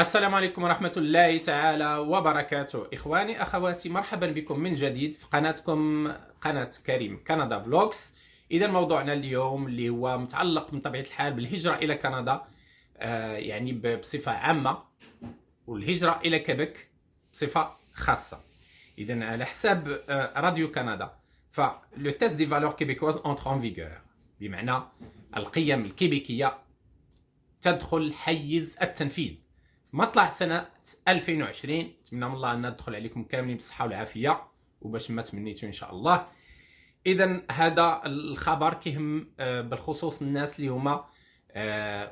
السلام عليكم ورحمة الله تعالى وبركاته. إخواني أخواتي، مرحبا بكم من جديد في قناتكم قناة كريم كندا بلوكس. إذا موضوعنا اليوم اللي هو متعلق من طبيعة الحال بالهجرة إلى كندا، يعني بصفة عامة، والهجرة إلى كيبيك بصفة خاصة. إذا على حساب راديو كندا، فلو تيست دي فالور كيبيكواز اونتر ان فيغور، بمعنى القيم الكيبيكية تدخل حيز التنفيذ مطلع سنة 2020. نتمنى من الله أن ندخل عليكم كاملين بالصحة والعافية وباش ما تمنيتوا إن شاء الله. إذا هذا الخبر كيهم بالخصوص الناس اللي هما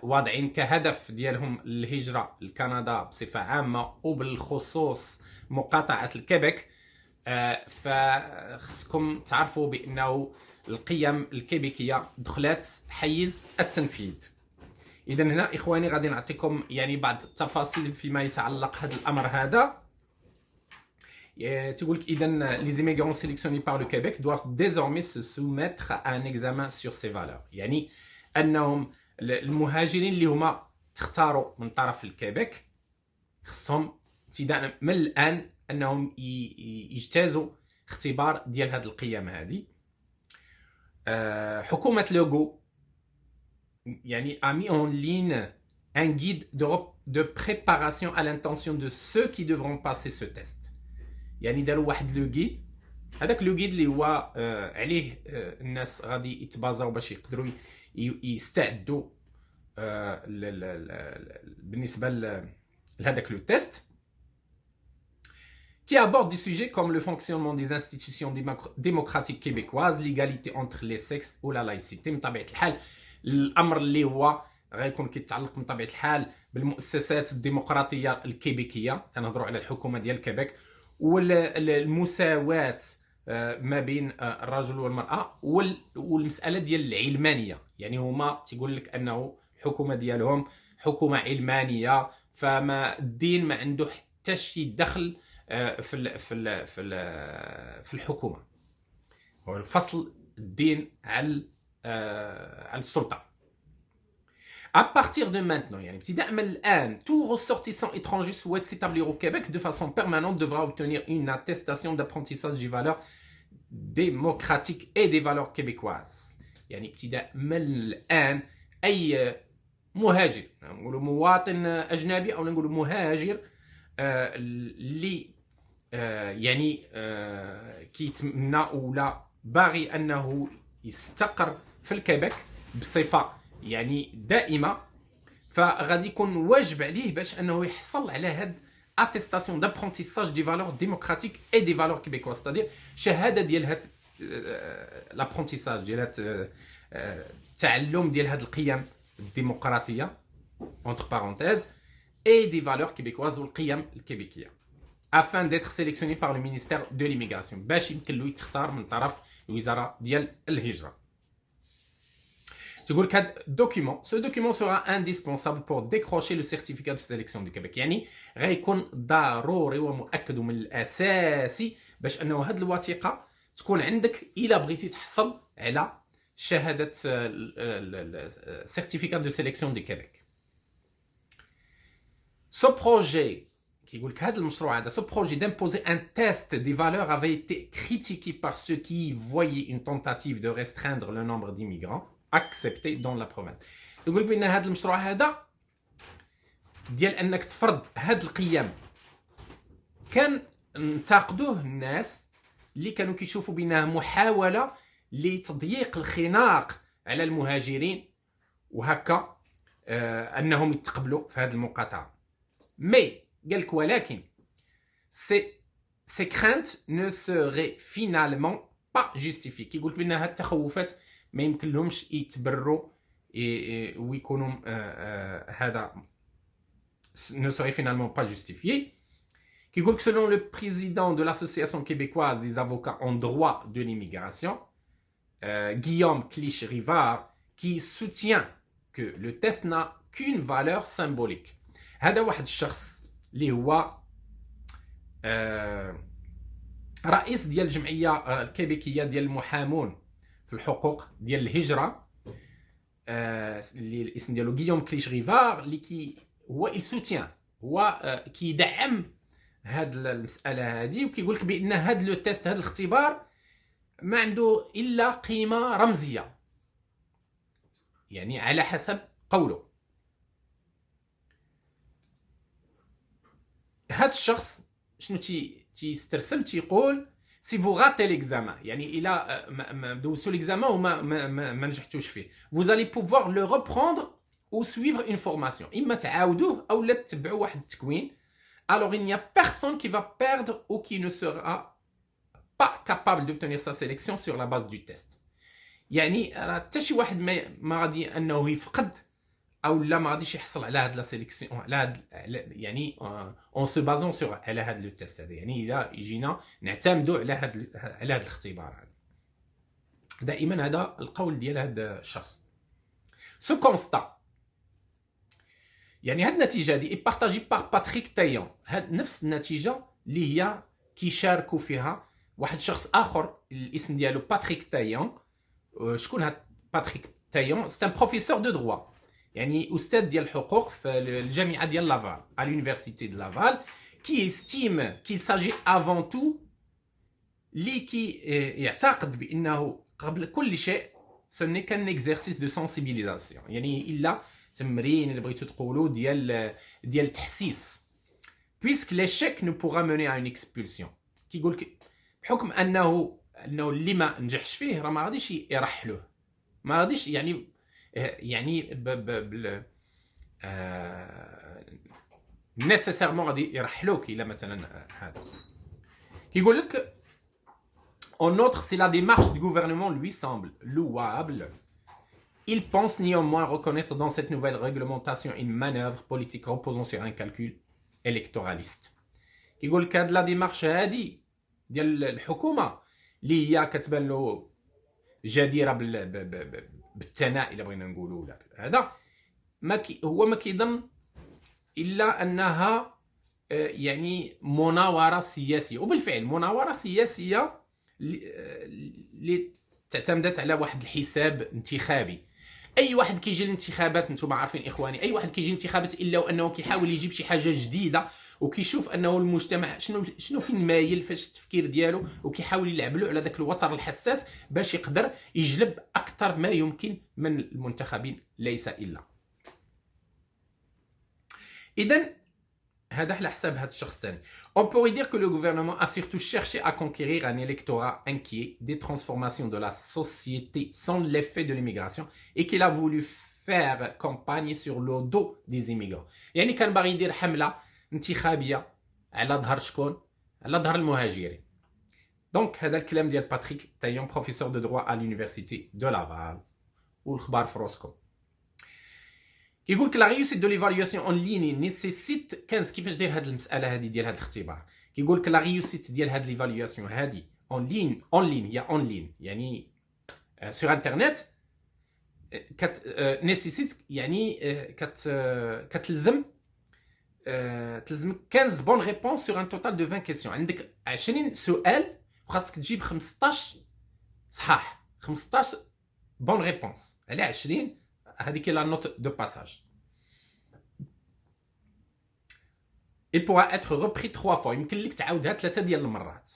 واضعين كهدف ديالهم الهجرة لكندا بصفة عامة، وبالخصوص مقاطعة الكيبيك. فخصكم تعرفوا بأنه القيم الكيبيكية دخلت حيز التنفيذ. إذا هنا إخواني غادي نعطيكم يعني بعض التفاصيل فيما يتعلق هذا الأمر هذا. تقول لك إذا les immigrants sélectionnés par le Québec doivent désormais se soumettre à un examen sur ces valeurs. يعني أنهم المهاجرين اللي هما تختاروا من طرف الكيبيك خصهم ابتداء من الآن أنهم يجتازوا اختبار ديال هذه القيم هذه. حكومة لوغو يعني a mis en ligne un guide de préparation à l'intention de ceux qui devront passer ce test. يعني داروا واحد لو جيد، هذاك لو جيد اللي هو عليه الناس غادي يتبازاو باش يقدروا يستعدوا بالنسبه لهذاك لو تيست، qui aborde des sujets comme le fonctionnement des institutions démocratiques québécoises, l'égalité entre les sexes ou la laïcité. من طبيعة الحال الامر اللي هو غيكون كيتعلق من طبيعه الحال بالمؤسسات الديمقراطيه الكيبيكيه، كنهضروا على الحكومه ديال كيبيك، والمساواه ما بين الرجل والمراه، والمساله ديال العلمانيه. يعني هما تيقول لك انه الحكومه ديالهم حكومه علمانيه، فما الدين ما عنده حتى شي دخل في الحكومه، والفصل الدين على السلطة. À partir de maintenant, يعني ابتداء من الآن, tout ressortissant étranger souhaite s'établir au Québec de façon permanente devra obtenir une attestation d'apprentissage des valeurs démocratiques et des valeurs québécoises. يعني ابتداء من الآن أي مهاجر، نقولوا مواطن أجنبي أو نقولوا مهاجر اللي يعني كيتمنى ولا باغي أنه يستقر في الكيبيك بصفة يعني دائمة، فغادي يكون واجب عليه باش انه يحصل على هاد اتستاسيون دابرونتيساج دي فالور ديموكراتيك اي دي فالور كيبيكواز، ستادير شهاده ديال هاد لابرونتيساج ديال هاد التعلم ديال هاد القيم الديمقراطيه entre parenthèses et des valeurs québécoises والقيم الكيبيكيه afin d'être sélectionné par le ministère de l'immigration باش يمكن له يختار من طرف الوزاره ديال الهجره. تقول لك هذا دوكيومون، ce document sera indispensable pour décrocher le certificat de sélection du Québec. يعني غيكون ضروري ومؤكد من الاساسي باش انه هذه الوثيقه تكون عندك الا بغيتي تحصل على شهاده certificat de sélection du Québec. Ce projet كيقول لك هذا المشروع هذا, ce projet d'imposer un test des valeurs avait été critiqué par ceux qui voyaient une tentative de restreindre le nombre d'immigrants acceptés dans la province. تقول لك بان هذا المشروع هذا ديال انك تفرض هذه القيم كان انتقدوه الناس اللي كانوا كيشوفوا بانها محاوله لتضييق الخناق على المهاجرين وهكا انهم يتقبلوا في هذه المقاطعه. مي قال لك ولكن ces craintes ne seraient finalement pas justifiées. كيقول لك بان هاد التخوفات ما يمكن لهمش يتبروا ويكونوا هذا ne serait finalement pas justifié. كيقول لك selon le président de l'association québécoise des avocats en droit de l'immigration, Guillaume Clich-Rivard, qui soutient que le test n'a qu'une valeur symbolique. هذا واحد الشخص اللي هو رئيس ديال الجمعيه الكيبيكيه ديال المحامون في الحقوق ديال الهجره، اللي الاسم ديالو غيوم كليش ريفار، اللي هو il soutient هو كيدعم هاد المساله هذه وكيقول لك بان هاد لو تيست هاد الاختبار ما عنده الا قيمه رمزيه، يعني على حسب قوله. هاد الشخص شنو تيسترسل تيقول سي فو غاتي ليكزامان، يعني الى ما دوزتو ليكزامان وما ما نجحتوش فيه vous allez pouvoir le reprendre ou suivre une formation، اما تعاودوه او لا تتبعوا واحد التكوين. alors il n'y a personne qui va perdre ou qui ne sera pas capable d'obtenir sa sélection sur la base du test. يعني راه حتى شي واحد ما غادي انه يفقد او لا ما غاديش يحصل على هاد لا سيليكسيون، على هاد يعني اون سو بازون سور على هاد لو تيست هذا، يعني الا يجينا نعتمدوا على هاد الاختبار هذا. دائما هذا القول ديال هذا الشخص. سو كونستا يعني هاد النتيجه دي بارطاجي بار باتريك تايون، هاد نفس النتيجه اللي هي كيشاركوا فيها واحد شخص اخر الاسم ديالو باتريك تايون. شكون هاد باتريك تايون؟ سي ان بروفيسور دو دروا، يعني استاذ ديال الحقوق في الجامعه ديال لافال à l'université de Laval qui estime qu'il s'agit avant tout اللي يعتقد بانه قبل كل شيء ce n'est qu'un exercice de sensibilisation، يعني الا تمرين اللي بغيتو تقولوا ديال التحسيس. puisque l'échec ne pourra mener à une expulsion، كيقول لك بحكم انه اللي ما نجحش فيه راه ما غاديش يرحلوه، ما غاديش يعني nécessairement غادي يرحلوك الا مثلا هذا. كيقول لك en outre si la démarche du gouvernement lui semble louable, il pense néanmoins reconnaître dans cette nouvelle réglementation une manœuvre politique reposant sur un calcul électoraliste. كيقول لك هاد لا ديمارش هادي ديال الحكومه اللي هي كتبان له جديره بالثناء الا بغينا نقولوا لا هذا هو ما كيظن الا انها يعني مناوره سياسيه، وبالفعل مناوره سياسيه اللي تعتمدت على واحد الحساب انتخابي. اي واحد كيجي للانتخابات نتوما عارفين اخواني، اي واحد كيجي للانتخابات الا وانه كيحاول يجيب شي حاجه جديده وكيشوف انه المجتمع شنو فين مايل فاش التفكير ديالو، وكيحاول يلعب له على داك الوتر الحساس باش يقدر يجلب اكثر ما يمكن من المنتخبين ليس الا. اذا هذا على حساب هذا الشخص الثاني. On pourrait dire que le gouvernement a surtout cherché à conquérir un électorat inquiet des transformations de la société sans l'effet de l'immigration et qu'il a voulu faire campagne sur le dos des immigrants. يعني كان باغي يدير حملة انتخابية على ظهر شكون؟ على ظهر المهاجرين. دونك هذا الكلام ديال باتريك تايون بروفيسور دو دروا à l'université de Laval والخبار في روسكو. يقول لك لا ريوسيت دو ليفالواسيون اون لين نيسيسيت 15 كيفاش داير هذه المساله هذه ديال هذا الاختبار. كيقول لك لا ريوسيت ديال هذه ليفالواسيون هذه اون لين هي اون لين يعني سور انترنت كت نيسيسيت يعني كتلزم 15 بون ريبونس سور ان توتال دو 20 كيسيون. عندك 20 سؤال وخاصك تجيب 15 صحاح، 15 بون ريبونس على 20. هذيك لا نوت دو باساج. Il pourra être repris 3 fois. يمكن لك تعاودها 3 ديال المرات.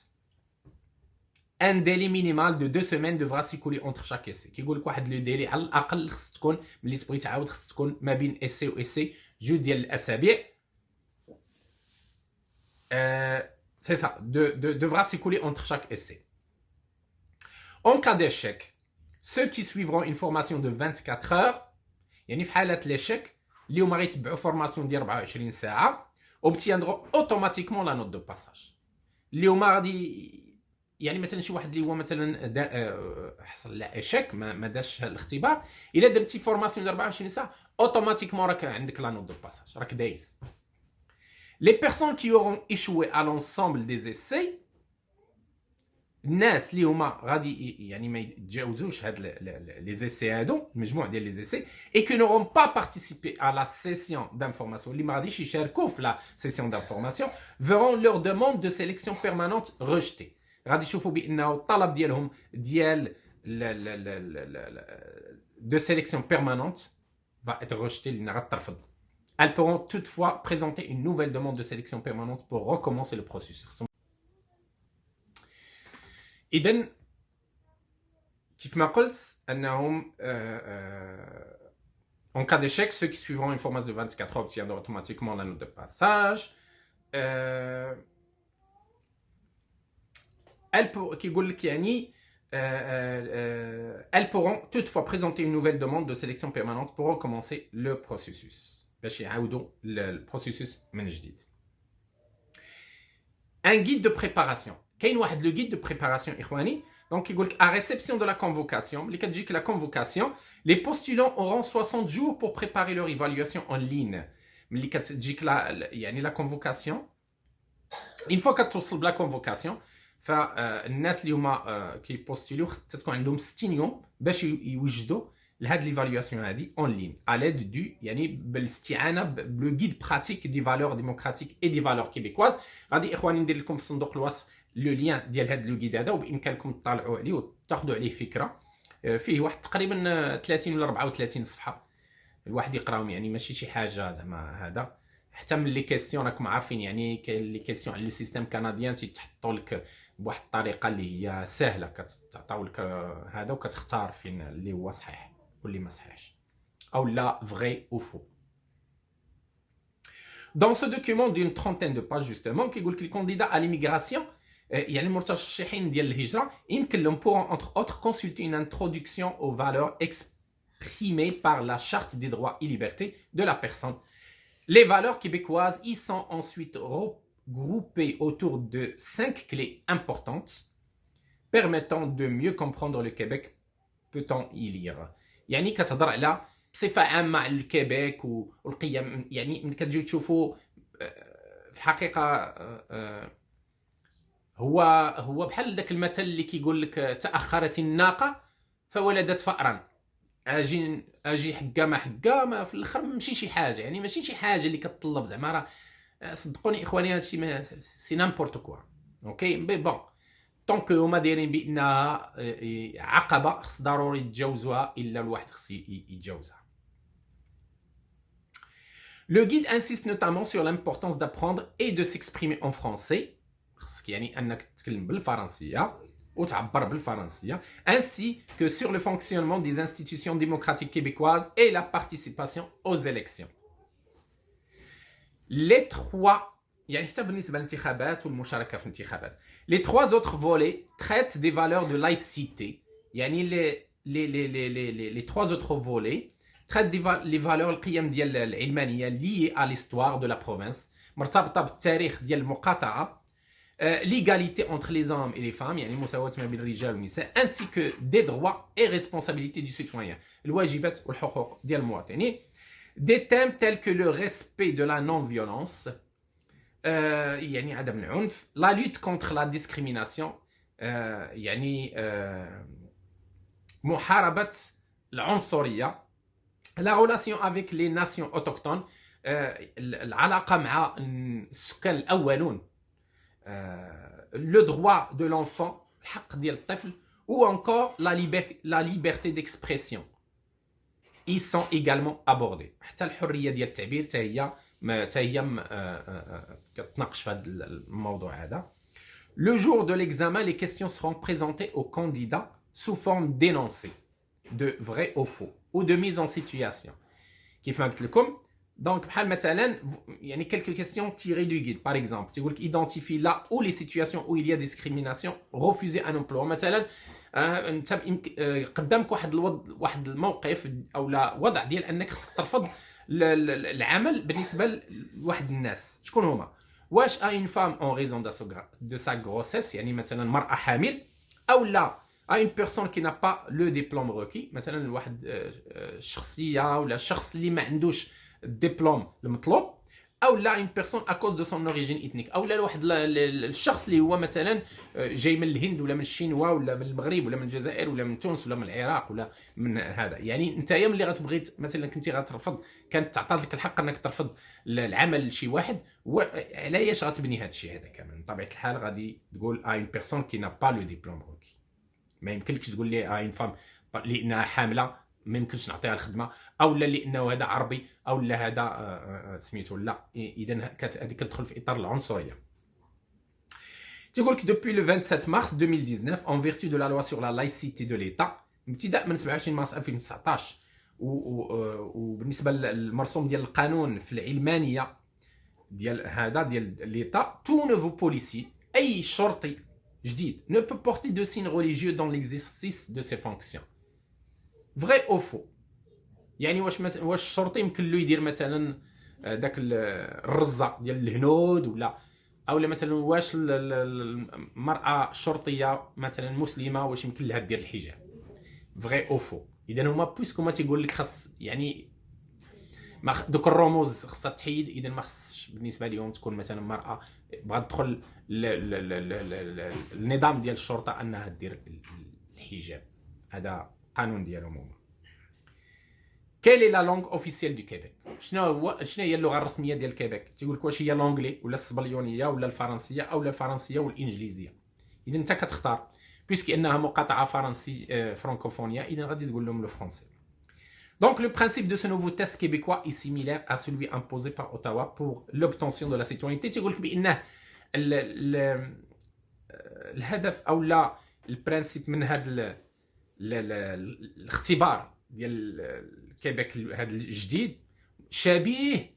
Un délai minimal de 2 semaines devra s'écouler entre chaque essai. كيقول لك واحد لو ديلي على الاقل خص تكون ملي تبغي تعاود خص تكون ما بين اسي و اسي 2 ديال الاسابيع. C'est ça, devra s'écouler entre chaque essai. En cas d'échec, ceux qui suivront une formation de 24 heures يعني في حالة l'échec اللي هما غيتبعوا فورماسيون ديال 24 ساعة obtiendront automatiquement la note de passage. اللي هما غادي يعني مثلا شي واحد اللي هو مثلا حصل له ايشيك ما داش الاختبار، الا درتي فورماسيون ديال 24 ساعة اوتوماتيكمون راك عندك لا نوت دو باساج، راك دايز. Les personnes qui auront échoué à l'ensemble des essais، الناس اللي هما غادي يعني ما يتجاوزوش هاد لي زيسي هادو المجموع ديال لي زيسي et qui n'auront pas participé à la session d'information اللي ما غاديش يشاركوا في لا سيسيون d'information verront leur demande de sélection permanente rejetée. غادي يشوفوا بانه الطلب ديالهم ديال de sélection permanente va être rejeté لان غترفض. elles pourront toutefois présenter une nouvelle demande de sélection permanente pour recommencer le processus. إذن كيف ما قلت أنهم en cas d'échec, ceux qui suivront une formation de 24 heures obtiendront automatiquement la note de passage. Elles pourront toutefois présenter une nouvelle demande de sélection permanente pour recommencer le processus. باش يعاودوا le processus من جديد. Un guide de préparation. كاين واحد le guide de préparation إخواني. Donc, à réception de la convocation, la convocation, les postulants auront 60 jours pour préparer leur évaluation en ligne. La convocation, une fois que tu la convocation, فالناس اللي هما كيبوستوليو تتكون عندهم 60 يوم باش يوجدوا لهاد ليفاليواسيون هادي اون لين على يد دو يعني بالاستعانه بلو غيد براتيك دي فالور ديموكراتيك اي دي فالور كيبيكواز. غادي اخواني ندير لكم في صندوق الوصف لو لين ديال هاد لو غيد هذا وبامكانكم تطالعوا عليه وتاخذوا عليه فكره. فيه واحد تقريبا 30 ولا 34 صفحه الواحد يقراهم يعني ماشي شي حاجه زعما هذا. حتى من لي كيسيون راكم عارفين يعني كاين لي كيسيون على لو سيستيم كنديان تيتحطوا لك بواحد الطريقه اللي هي سهله كتعطيو لك هذا وكتختار فين اللي هو صحيح واللي ما صحيحش او لا vrai ou faux. Dans ce document d'une trentaine de pages justement كيقول لك الكانديدا à l'immigration يعني المرشحين ديال الهجره يمكن لهم pour entre autres consulter une introduction aux valeurs exprimées par la charte des droits et libertés de la personne. Les valeurs québécoises y sont ensuite regroupées autour de 5 clés importantes permettant de mieux comprendre le Québec. Peut-on y lire يعني كتهضر على بصفه عامه على الكيبيك والقيم. يعني ملي كتجيو تشوفوا في الحقيقه هو بحال داك المثل اللي كيقول لك تاخرت الناقه فولدت فأرا. اجي حقا ما في الاخر ماشي شي حاجه يعني ماشي شي حاجه اللي كتطلب زعما راه صدقوني اخواني هادشي سي نامبورت كوا. اوكي مي بون طونك هما دايرين بانها عقبه خص ضروري يتجاوزوها الا الواحد خص يتجاوزها. Le guide insiste notamment sur l'importance d'apprendre et de s'exprimer en français. خصك يعني انك تتكلم بالفرنسيه وتعبر بالفرنسيه ainsi que sur le fonctionnement des institutions démocratiques québécoises et la participation aux élections. Les trois يعني حتى بالنسبه للانتخابات والمشاركه في الانتخابات. Les trois autres volets traitent des valeurs de laïcité. يعني les trois autres volets traitent les valeurs القيم ديال العلمانيه liées à l'histoire de la province مرتبطه بالتاريخ ديال المقاطعه. L'égalité entre les hommes et les femmes يعني المساواة ما بين الرجال والنساء ainsi que des droits et responsabilités du citoyen الواجبات والحقوق ديال المواطنين. Des thèmes tels que le respect de la non-violence يعني عدم العنف, la lutte contre la discrimination يعني محاربة العنصرية, la relation avec les nations autochtones العلاقة مع السكان الأولون, le droit de l'enfant الحق ديال الطفل, ou encore la liberté d'expression. Ils sont également abordés. حتى الحرية ديال التعبير حتى هي كتناقش في هذا الموضوع هذا. Le jour de l'examen, les questions seront présentées aux candidats sous forme d'énoncés, de vrai ou faux, ou de mise en situation. كيف ما قلت لكم, donc بحال مثلا يعني quelques questions tirées du guide. Par exemple, تقول لك identifie là où les situations où il y a discrimination, refuser un emploi. مثلا انت قدامك واحد الموقف او لا وضع ديال انك خصك ترفض العمل بالنسبه لواحد الناس. شكون هما؟ واش une femme en raison de sa grossesse, يعني مثلا مرأة حامل, او لا une personne qui n'a pas le diplôme requis, مثلا واحد الشخصيه ولا الشخص اللي ما عندوش الدبلوم المطلوب, او لا une personne à cause de son origine ethnique, او لا واحد الشخص اللي هو مثلا جاي من الهند ولا من الشينوا ولا من المغرب ولا من الجزائر ولا من تونس ولا من العراق ولا من هذا. يعني انت يا ملي غتبغي مثلا كنتي غترفض, كانت تعطات لك الحق انك ترفض العمل لشي واحد, وعلاش غتبني هذا الشيء هذا كمان؟ بطبيعه الحال غادي تقول une personne qui n'a pas le diplôme requis. ما يمكنلكش تقول لي une femme لانها حامله ما يمكنش نعطيها الخدمه، او لا لانه هذا عربي، او لا هذا سميتو لا. اذا هذه كتدخل في اطار العنصريه. تيقول لك depuis le 27 mars 2019 en vertu de la loi sur la laïcité de l'État ابتداء من 27 مارس 2019 وبالنسبه للمرسوم ديال القانون في العلمانيه ديال l'État tout nouveau policier اي شرطي جديد ne peut porter de signes religieux dans l'exercice de ses fonctions. vrai ou faux؟ يعني واش الشرطي يمكن له يدير مثلا داك الرزه ديال الهنود ولا اولا مثلا واش المراه الشرطيه مثلا مسلمه واش يمكن لها دير الحجاب؟ فغي او فو. اذا هما بويسكو ما تيقول لك خاص يعني دوك الرموز خاصها تحيد. اذا ما خصش بالنسبه لهم تكون مثلا مراه بغات تدخل النظام ديال الشرطه انها دير الحجاب. هذا قانون ديالهم هما. كيل لا لونغ اوفيسيال دو كيبيك؟ شنو هي اللغه الرسميه ديال كيبيك؟ تيقول لك واش هي لونغلي ولا السبليونيه ولا الفرنسيه او الفرنسيه والانجليزيه. اذا انت كتختار بيسكي انها مقاطعه فرنسي فرانكوفونيه، اذا غادي تقول لهم لو فرونسي. Donc le principe de ce nouveau test québécois est similaire à celui imposé par Ottawa pour l'obtention de la citoyenneté. تيقول لك بانه الهدف او لا البرانسيب من هذا الاختبار ديال كيبيك هذا الجديد شبيه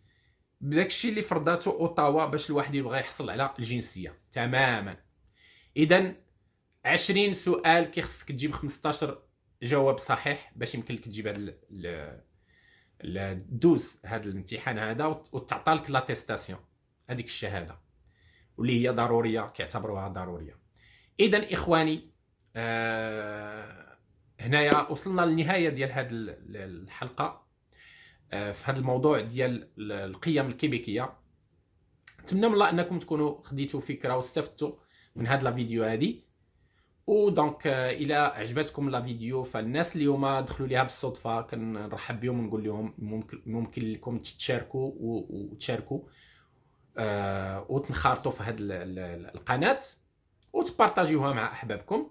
بداك الشيء اللي فرضاته اوتاوا باش الواحد يبغى يحصل على الجنسيه تماما. اذا 20 سؤال كيخصك تجيب 15 جواب صحيح باش يمكن لك تجيب هذا دوز هذا الامتحان هذا وتعطى لك لاتيستاسيون هذيك الشهاده واللي هي ضروريه كيعتبروها ضروريه. اذا اخواني هنايا وصلنا للنهايه ديال هذه الحلقه في هذا الموضوع ديال القيم الكيبيكيه. نتمنى من الله انكم تكونوا خديتوا فكره واستفدتوا من هذا الفيديو هذه. ودونك الى عجبتكم لا فيديو فالناس اللي هما دخلوا ليها بالصدفه كنرحب بهم ونقول لهم ممكن لكم تشاركوا وتشاركوا وتنخرطوا في هذه القناه وتبارطاجيوها مع احبابكم،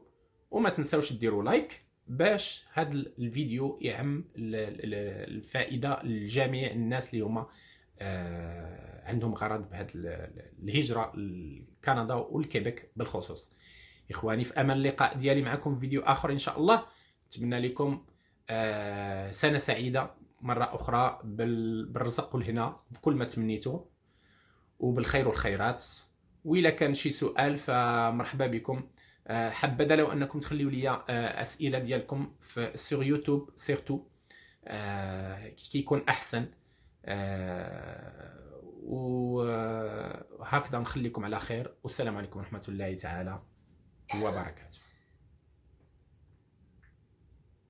وما تنساوش ديروا لايك باش هذا الفيديو يعم الفائده لجميع الناس اللي هما عندهم غرض بهذه الهجره لكندا والكيبيك بالخصوص. اخواني في امان اللقاء ديالي معكم في فيديو اخر ان شاء الله. نتمنى لكم سنه سعيده مره اخرى بالرزق والهنا بكل ما تمنيتوا وبالخير والخيرات. وإلا كان شي سؤال فمرحبا بكم. حبذا لو انكم تخليوا لي اسئله ديالكم في سور يوتيوب سيرتو كيكون احسن. وهكذا نخليكم على خير والسلام عليكم ورحمه الله تعالى وبركاته.